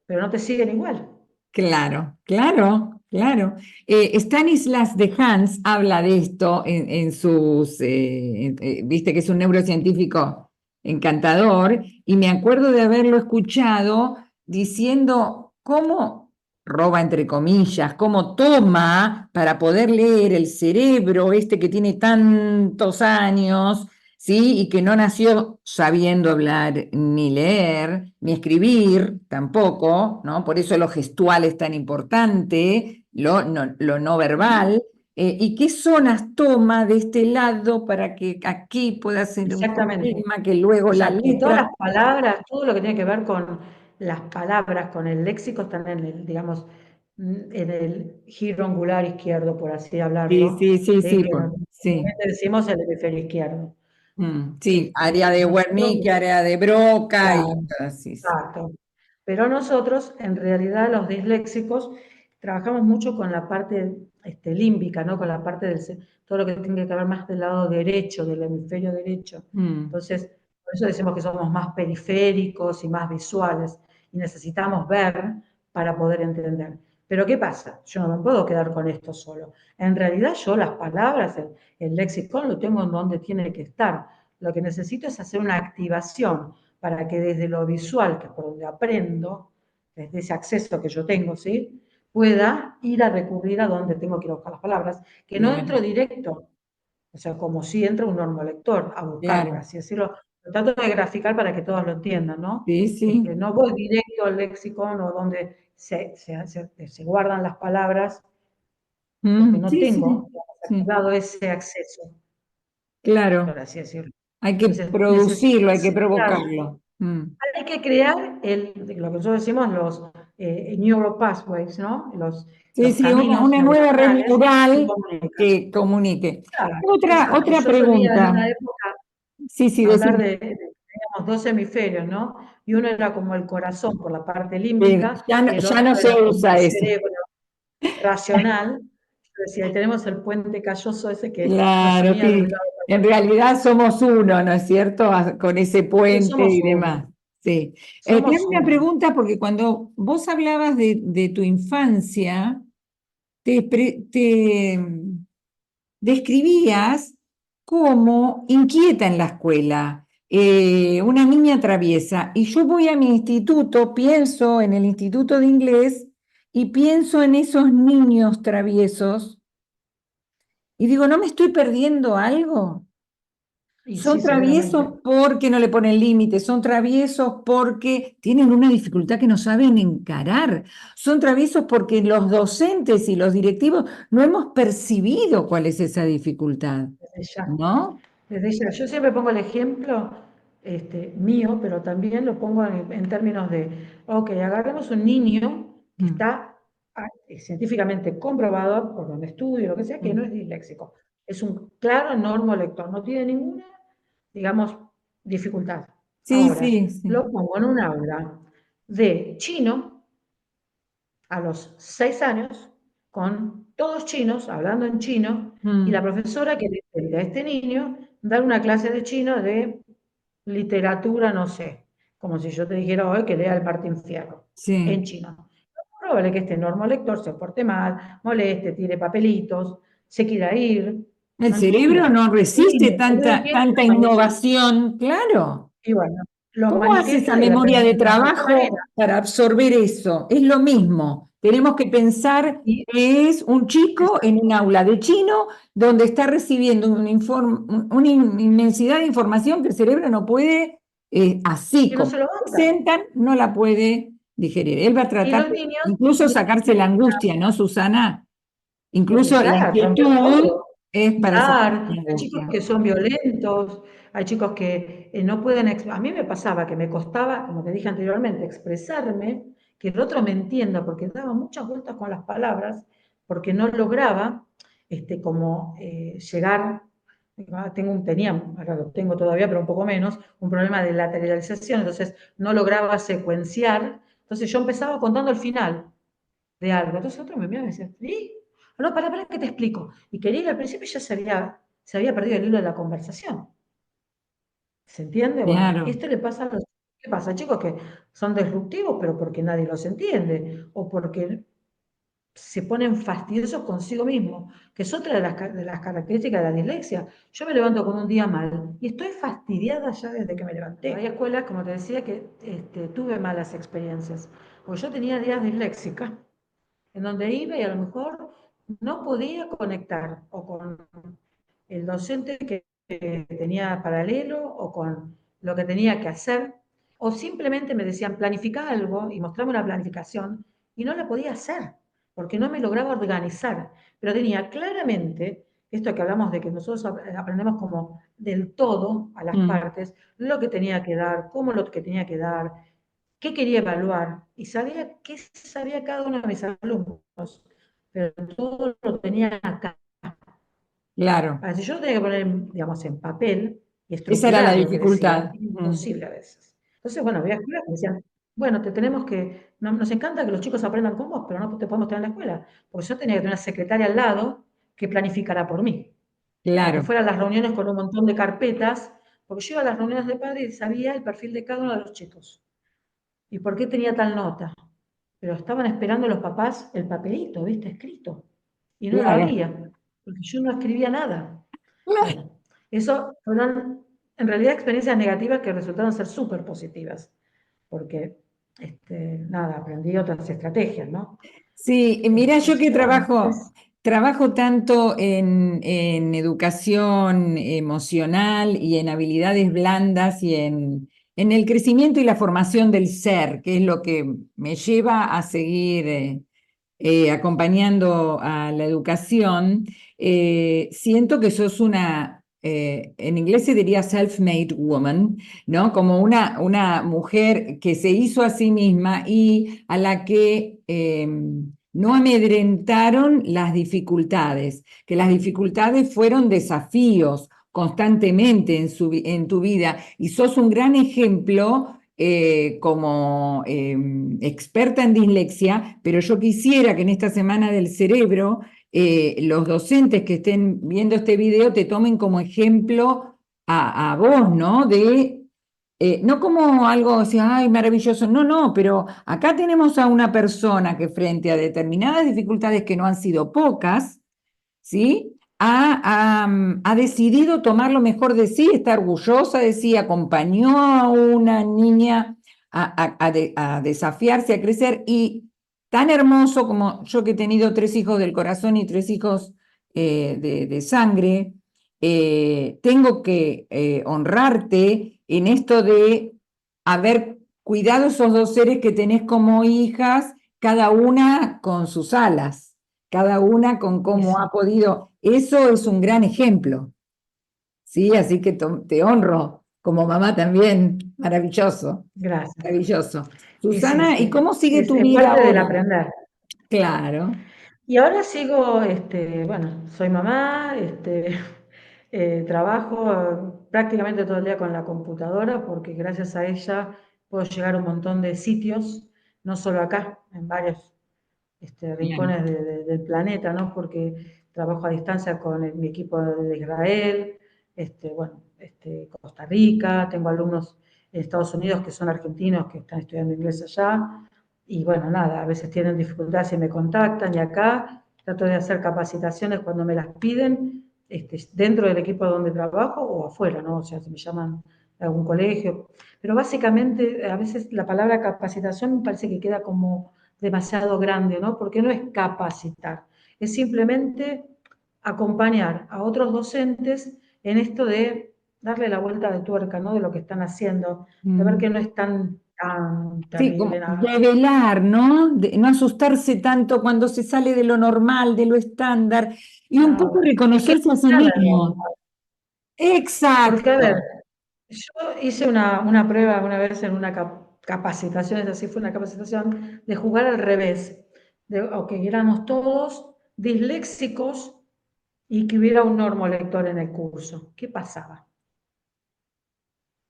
Pero no te siguen igual. claro, claro, claro. Stanislas de Hans habla de esto en sus, viste que es un neurocientífico encantador, y me acuerdo de haberlo escuchado diciendo cómo roba entre comillas, cómo toma para poder leer el cerebro este que tiene tantos años. ¿Sí? Y que no nació sabiendo hablar ni leer, ni escribir tampoco, ¿no? Por eso lo gestual es tan importante, lo no Ujú. verbal. ¿Y qué zonas toma de este lado para que aquí pueda ser un Exactamente. tema que luego la Exacto. Y todas las letra? palabras, todo lo que tiene que ver con las palabras, con el léxico, están en el, digamos, en el giro angular izquierdo, por así Sí, hablarlo, sí, sí, ¿sí? sí, Que sí. normalmente decimos el hemisferio izquierdo. Sí, Sí. área de Nosotros, Wernicke, área de Broca y claro, así. Sí. exacto. Pero nosotros, en realidad, los disléxicos, trabajamos mucho con la parte límbica, ¿no? Con la parte todo lo que tiene que ver más del lado derecho, del hemisferio derecho. Mm, Entonces, por eso decimos que somos más periféricos y más visuales y necesitamos ver para poder entender. Pero ¿qué pasa? Yo no me puedo quedar con esto solo. En realidad yo las palabras, el lexicón lo tengo en donde tiene que estar. Lo que necesito es hacer una activación para que desde lo visual, que es por donde aprendo, desde ese acceso que yo tengo, ¿sí? Pueda ir a recurrir a donde tengo que ir a buscar las palabras, que no claro, entro directo, o sea, como si entra un normolector a buscar, por claro. así decirlo. Lo trato de graficar para que todos lo entiendan, ¿no? Sí, sí. No voy directo al léxico o donde se guardan las palabras, porque no Sí, sí, tengo sí, activado ese acceso, por claro. así decirlo. Hay que Entonces, necesito producirlo, hay que enseñar. provocarlo. Hay que crear lo que nosotros decimos los neuropathways, ¿no? Sí, Los sí, caminos una nueva red neuronales que neural comunican. que comunique. Claro, exacto. Otra Yo solía en pregunta. una época Sí, sí, hablar decime. teníamos dos hemisferios, ¿no? Y uno era como el corazón por la parte límbica y el Ya no otro se era como el usa eso. cerebro racional. Yo decía, ahí tenemos el puente calloso ese que nos Claro, unía de sí. un lado En para el otro. realidad somos uno, ¿no es cierto? Con ese Sí, puente somos y uno. demás. Sí. Te Somos hago una uno. pregunta porque cuando vos hablabas de tu infancia, te describías como inquieta en la escuela, una niña traviesa. Y yo voy a mi instituto, pienso en el instituto de inglés y pienso en esos niños traviesos y digo, ¿no me estoy perdiendo algo? Y sí, Son traviesos seguramente. porque no le ponen límites, son traviesos porque tienen una dificultad que no saben encarar, son traviesos porque los docentes y los directivos no hemos percibido cuál es esa dificultad, Desde ya. ¿no? Desde ya. Yo siempre pongo el ejemplo mío, pero también lo pongo en términos de, ok, agarremos un niño que Mm, está científicamente comprobado por un estudio, lo que sea, que no mm. es disléxico. Es un claro normolector, no tiene ninguna, digamos, dificultad. Sí, Ahora, sí, sí. lo pongo en un aula de chino a los 6 años, con todos chinos, hablando en chino, y la Mm, profesora que le pide a este niño dar una clase de chino de literatura, no sé, como si yo te dijera hoy que lea El Martín Fierro, en sí. chino. Es probable que este normolector se porte mal, moleste, tire papelitos, se quiera ir, El ¿no cerebro entiende? no El resiste niño no tanta, entiende, tanta innovación, claro. y bueno, lo ¿Cómo hace esa manifiesta y memoria de aprende de qué manera. trabajo para absorber eso? Es lo mismo. Tenemos que pensar Y que es un chico en un aula de chino donde está recibiendo una inmensidad de información que el cerebro no puede, así que no como se lo banca. presentan, no la puede digerir. Él va a Y tratar los de niños incluso tienen sacarse la angustia, ¿no, Susana? que, Incluso la claro, romper inquietud todo, es para sacar la tirar. Hay chicos angustia. que son violentos, hay chicos que no pueden. A mí me pasaba que me costaba, como te dije anteriormente, expresarme, que el otro me entienda, porque daba muchas vueltas con las palabras, porque no lograba como llegar. Tenía, ahora lo tengo todavía, pero un poco menos, un problema de lateralización, entonces no lograba secuenciar. Entonces yo empezaba contando el final de algo. Entonces otro me miraba y me decía, ¿y? No, para que te explico. Y quería ir al principio y ya se había perdido el hilo de la conversación. ¿Se entiende? Bueno, Claro. esto le pasa a los... ¿Qué pasa? Chicos que son disruptivos, pero porque nadie los entiende, o porque se ponen fastidiosos consigo mismos, que es otra de las características de la dislexia. Yo me levanto con un día mal y estoy fastidiada ya desde que me levanté. Hay escuelas, como te decía, que tuve malas experiencias, porque yo tenía días disléxicas en donde iba y a lo mejor no podía conectar o con el docente que tenía paralelo o con lo que tenía que hacer, o simplemente me decían planificar algo y mostrarme una planificación y no la podía hacer porque no me lograba organizar, pero tenía claramente esto que hablamos de que nosotros aprendemos como del todo a las Mm, partes, lo que tenía que dar, cómo lo que tenía que dar, qué quería evaluar y sabía qué sabía cada uno de mis alumnos, pero todo lo tenía acá. claro. Ahora, si yo lo tenía que poner, digamos, en papel y Esa era la estructurar lo que decía, dificultad. era Mm, imposible a veces. Entonces, bueno, había escuelas que decían, bueno, te tenemos que, nos encanta que los chicos aprendan con vos, pero no te podemos tener en la escuela, porque yo tenía que tener una secretaria al lado que planificara por mí, o que claro, fuera a las reuniones con un montón de carpetas, porque yo iba a las reuniones de padres y sabía el perfil de cada uno de los chicos y por qué tenía tal nota. Pero estaban esperando los papás el papelito, ¿viste? Escrito. Y no lo claro. había, porque yo no escribía nada. Claro. Bueno, eso fueron en realidad experiencias negativas que resultaron ser súper positivas, porque, nada, aprendí otras estrategias, ¿no? Sí, mira, yo que Pero bueno, trabajo tanto en educación emocional y en habilidades blandas y en el crecimiento y la formación del ser, que es lo que me lleva a seguir acompañando a la educación, siento que sos en inglés se diría self-made woman, ¿no? Como una mujer que se hizo a sí misma y a la que no amedrentaron las dificultades, que las dificultades fueron desafíos constantemente en tu vida y sos un gran ejemplo como experta en dislexia, pero yo quisiera que en esta Semana del Cerebro los docentes que estén viendo este video te tomen como ejemplo a vos, ¿no? No como algo así, ay, maravilloso, no, no, pero acá tenemos a una persona que frente a determinadas dificultades que no han sido pocas, ¿sí? Ha decidido tomar lo mejor de sí, está orgullosa de sí, acompañó a una niña a desafiarse, a crecer, y tan hermoso como yo que he tenido 3 hijos del corazón y 3 hijos de sangre, tengo que honrarte en esto de haber cuidado esos dos seres que tenés como hijas, cada una con sus alas, cada una con Y cómo sí, ha podido. Eso es un gran ejemplo, ¿sí? Así que te honro como mamá también. Maravilloso, gracias. maravilloso. Y sí, Susana, ¿y sí, cómo sigue tu es vida parte del ahora? aprender. Claro, Y ahora sigo, bueno, soy mamá, trabajo prácticamente todo el día con la computadora porque gracias a ella puedo llegar a un montón de sitios, no solo acá, en varios bien, rincones del planeta, ¿no? Porque trabajo a distancia con mi equipo de Israel, bueno, Costa Rica, tengo alumnos en Estados Unidos que son argentinos que están estudiando inglés allá, y bueno, nada, a veces tienen dificultades y me contactan, y acá trato de hacer capacitaciones cuando me las piden, dentro del equipo donde trabajo o afuera, ¿no? O sea, si me llaman de algún colegio, pero básicamente a veces la palabra capacitación me parece que queda como demasiado grande, ¿no? Porque no es capacitar, es simplemente acompañar a otros docentes en esto de darle la vuelta de tuerca, ¿no? De lo que están haciendo, de ver mm. que no es tan Sí, terrible como nada. develar, ¿no? No asustarse tanto cuando se sale de lo normal, de lo estándar, y un poco Nada. Es que no reconocerse a sí hay nada mismo. normal. Porque, a ver, Exacto, yo hice una prueba una vez en una capacitación, es así, fue una capacitación de jugar al revés. Ok, éramos todos disléxicos y que hubiera un normolector en el curso. ¿Qué pasaba?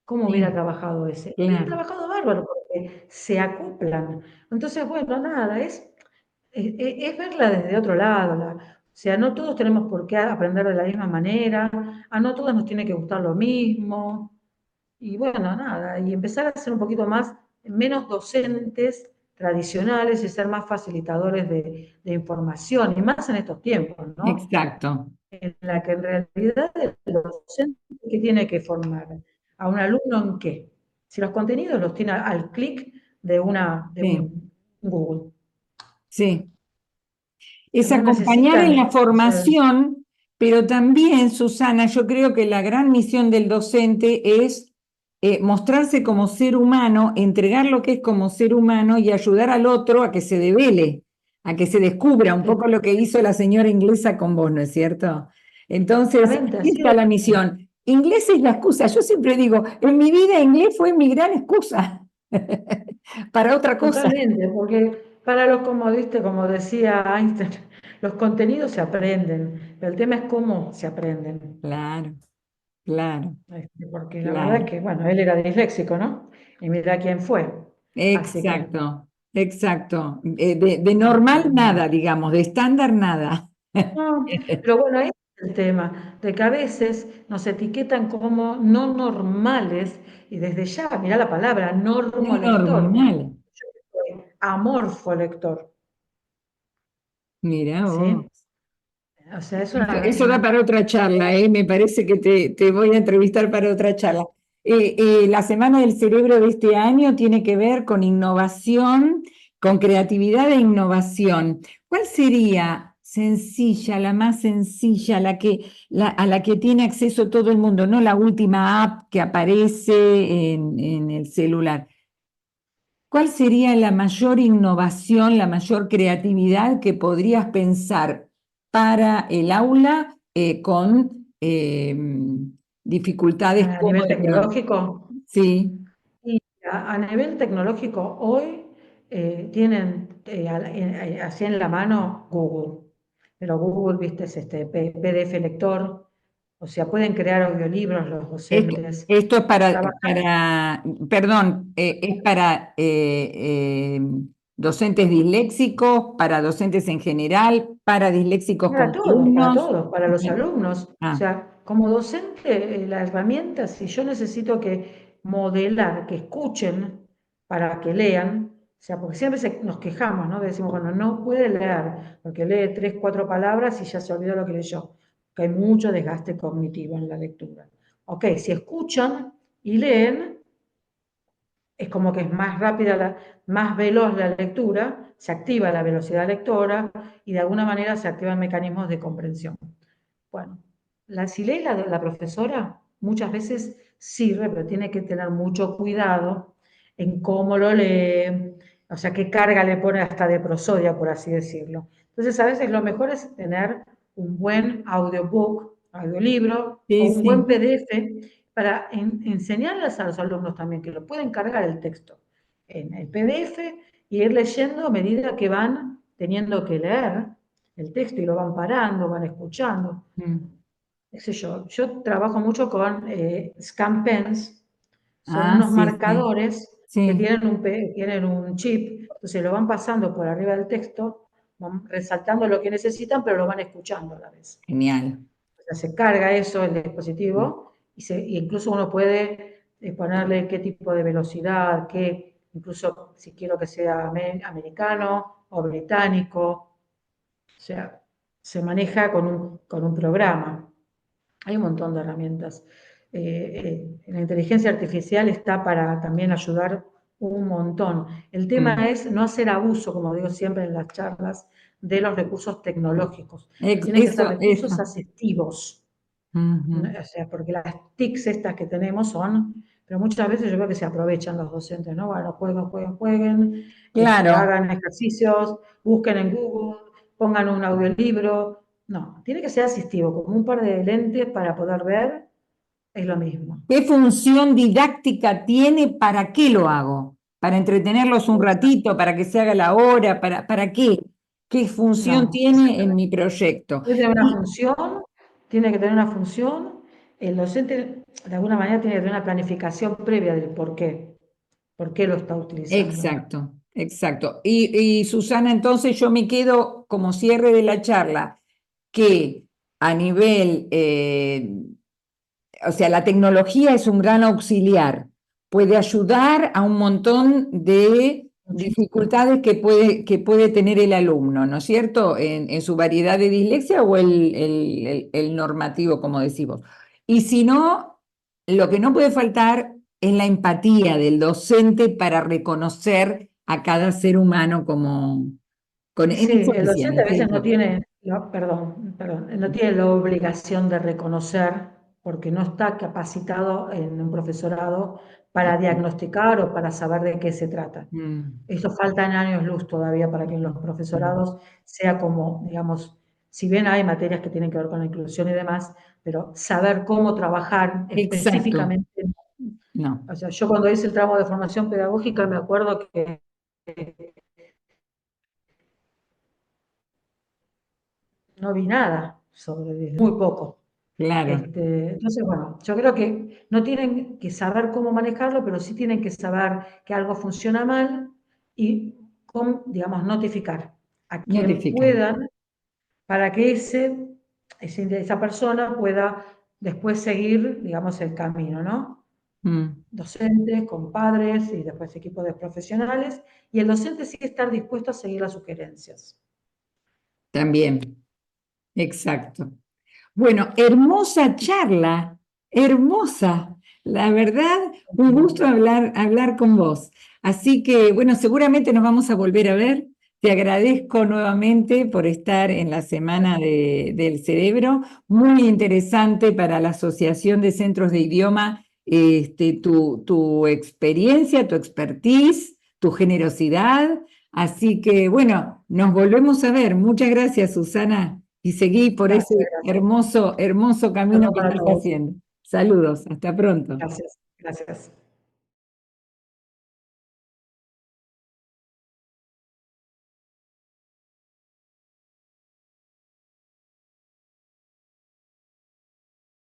¿Cómo hubiera sí, trabajado ese? Hubiera claro, trabajado bárbaro, porque se acoplan. Entonces, bueno, nada, es verla desde otro lado. O sea, no todos tenemos por qué aprender de la misma manera, a no todos nos tiene que gustar lo mismo. Y bueno, nada, y empezar a ser un poquito más, menos docentes tradicionales y ser más facilitadores de información, y más en estos tiempos, ¿no? exacto, En la que en realidad el docente que tiene que formar a un alumno en qué. Si los contenidos los tiene al clic de sí, un Google. sí. Es No acompañar en necesitan la hacer, formación, pero también, Susana, yo creo que la gran misión del docente es mostrarse como ser humano, entregar lo que es como ser humano y ayudar al otro a que se devele, a que se descubra un poco lo que hizo la señora inglesa con vos, ¿no es cierto? Entonces, exactamente, ahí así está es. la misión. Inglés es la excusa. Yo siempre digo, en mi vida inglés fue mi gran excusa para otra cosa. Totalmente, porque para los, como viste, como decía Einstein, los contenidos se aprenden, pero el tema es cómo se aprenden. Claro, claro, Porque la verdad es claro. que, bueno, él era disléxico, ¿no? Y mira quién fue. Así que, Exacto, exacto. De así normal que nada. nada, digamos, de estándar nada. No, pero bueno, ahí es el tema, de que a veces nos etiquetan como no normales, y desde ya, mirá la palabra, normolector. Normal. Yo soy amorfo lector, Mira vos. ¿sí? O sea, es Eso da para otra charla, ¿eh? Me parece que te voy a entrevistar para otra charla. La Semana del Cerebro de este año tiene que ver con innovación, con creatividad e innovación. ¿Cuál sería sencilla, la más sencilla, a la que tiene acceso todo el mundo, no la última app que aparece en el celular? ¿Cuál sería la mayor innovación, la mayor creatividad que podrías pensar para el aula con dificultades a como nivel de pronto? tecnológico. Sí, Y a nivel tecnológico, hoy tienen así en la mano Google. Pero Google, viste, es PDF lector. O sea, pueden crear audiolibros los docentes. esto es Trabajan perdón, es para docentes disléxicos, para docentes en general, para disléxicos como para alumnos. todos, para los alumnos. O Ah, sea, como docente, la herramienta, si yo necesito que modelar, que escuchen para que lean, o sea, porque siempre nos quejamos, ¿no? Decimos, bueno, no puede leer, porque lee tres, cuatro palabras y ya se olvidó lo que leyó, que hay mucho desgaste cognitivo en la lectura. Ok, si escuchan y leen, es como que es más rápida, más veloz la lectura, se activa la velocidad lectora y de alguna manera se activan mecanismos de comprensión. Bueno, si lee la profesora, muchas veces sirve, pero tiene que tener mucho cuidado en cómo lo lee, o sea, qué carga le pone hasta de prosodia, por así decirlo. Entonces, a veces lo mejor es tener un buen audiobook, audiolibro, o Sí, un buen sí. PDF para enseñarles a los alumnos también que lo pueden cargar el texto en el PDF y ir leyendo a medida que van teniendo que leer el texto y lo van parando, van escuchando. Mm. Qué sé yo trabajo mucho con scan pens, son Ah, unos sí, sí, marcadores que sí, tienen un chip, entonces lo van pasando por arriba del texto, van resaltando lo que necesitan, pero lo van escuchando a la vez. genial. O sea, se carga eso el Mm. dispositivo y incluso uno puede ponerle qué tipo de velocidad, incluso si quiero que sea americano o británico, o sea, se maneja con un programa. Hay un montón de herramientas. La inteligencia artificial está para también ayudar un montón. El tema Mm. es no hacer abuso, como digo siempre en las charlas, de los recursos tecnológicos. Tienen que ser recursos Eso. asistivos. ¿No? Ujú. O sea, porque las TICs estas que tenemos pero muchas veces yo veo que se aprovechan los docentes, ¿no? Bueno, jueguen, Claro. hagan ejercicios, busquen en Google, pongan un audiolibro. No, tiene que ser asistivo, como un par de lentes para poder ver, es lo mismo. ¿Qué función didáctica tiene? ¿Para qué lo hago? ¿Para entretenerlos un ratito? ¿Para que se haga la hora? ¿Para qué? ¿Qué función No, tiene en exactamente. mi proyecto? Y Tiene que tener una función, el docente de alguna manera tiene que tener una planificación previa del por qué lo está utilizando. exacto, exacto. Y Susana, entonces yo me quedo como cierre de la charla, que a nivel, o sea, la tecnología es un gran auxiliar, puede ayudar a un montón de Muchísimo. dificultades que puede tener el alumno, ¿no es cierto? En su variedad de dislexia o el normativo, como decimos. Y si no, lo que no puede faltar es la empatía del docente para reconocer a cada ser humano como, en Sí, el esencia, ¿no docente es a veces no cierto? tiene, perdón, no tiene la obligación de reconocer porque no está capacitado en un profesorado para diagnosticar o para saber de qué se trata. Mm, Eso faltan años luz todavía para que en los mm. profesorados sea como, digamos, si bien hay materias que tienen que ver con la inclusión y demás, pero saber cómo trabajar Exacto, específicamente. no, O sea, yo cuando hice el tramo de formación pedagógica me acuerdo que no vi nada sobre muy poco. claro. Entonces, bueno, yo creo que no tienen que saber cómo manejarlo, pero sí tienen que saber que algo funciona mal y, digamos, notificar a quien Notificar. puedan para que esa persona pueda después seguir, digamos, el camino, ¿no? Mm, Docentes, con padres y después equipos de profesionales, y el docente sí estar dispuesto a seguir las sugerencias. también, exacto. Bueno, hermosa charla, hermosa. La verdad, un gusto hablar con vos. Así que, bueno, seguramente nos vamos a volver a ver. Te agradezco nuevamente por estar en la Semana del Cerebro. Muy interesante para la Asociación de Centros de Idioma, tu experiencia, tu expertise, tu generosidad. Así que, bueno, nos volvemos a ver. Muchas gracias, Susana, y seguí por ese Gracias, gracias. hermoso, hermoso camino Saludos que para estás todos. haciendo. Saludos, hasta pronto. Gracias, gracias.